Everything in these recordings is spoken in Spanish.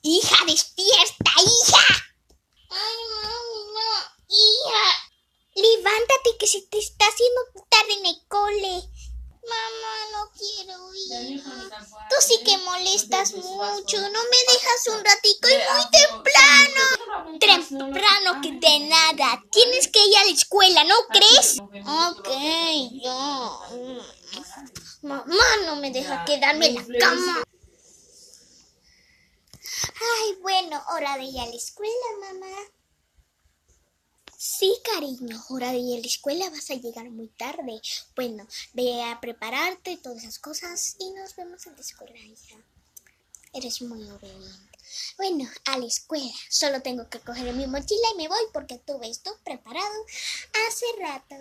Hija, despierta, hija. Ay, mami, no. Hija, levántate que se te está haciendo tarde en el cole. Mamá, no quiero ir. Tú sí que molestas mucho. No me dejas un ratico y muy temprano. Temprano que de nada. Tienes que ir a la escuela, ¿no crees? Ok, yo. Mamá no me deja quedarme en la cama. Ay, bueno, hora de ir a la escuela, mamá. Sí, cariño, hora de ir a la escuela, vas a llegar muy tarde. Bueno, ve a prepararte y todas esas cosas y nos vemos en la escuela, hija. Eres muy obediente. Bueno, a la escuela. Solo tengo que coger mi mochila y me voy porque tuve esto preparado hace rato.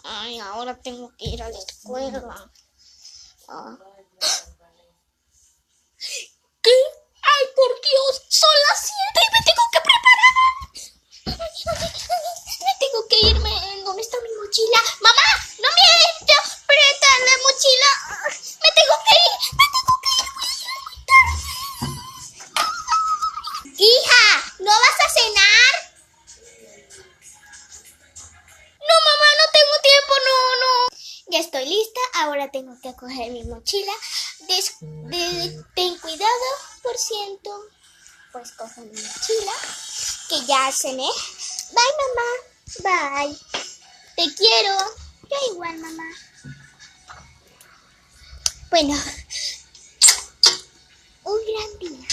Ay, ahora tengo que ir a la escuela. ¿Qué? ¡Ay, por Dios! Son las 7 y me tengo que preparar. Me tengo que irme. ¿Dónde está mi mochila? ¡Mamá! ¡No me aprieta la mochila! ¡Me tengo que ir! ¡Me tengo que ir! ¡Voy a llegar muy tarde! Hija, ¿no vas a cenar? No, mamá, no tengo tiempo, no. Ya estoy lista, ahora tengo que coger mi mochila. Ten cuidado, por ciento. Pues cojo mi mochila, que ya cené. Bye, mamá. Bye. Te quiero. Yo igual, mamá. Bueno, un gran día.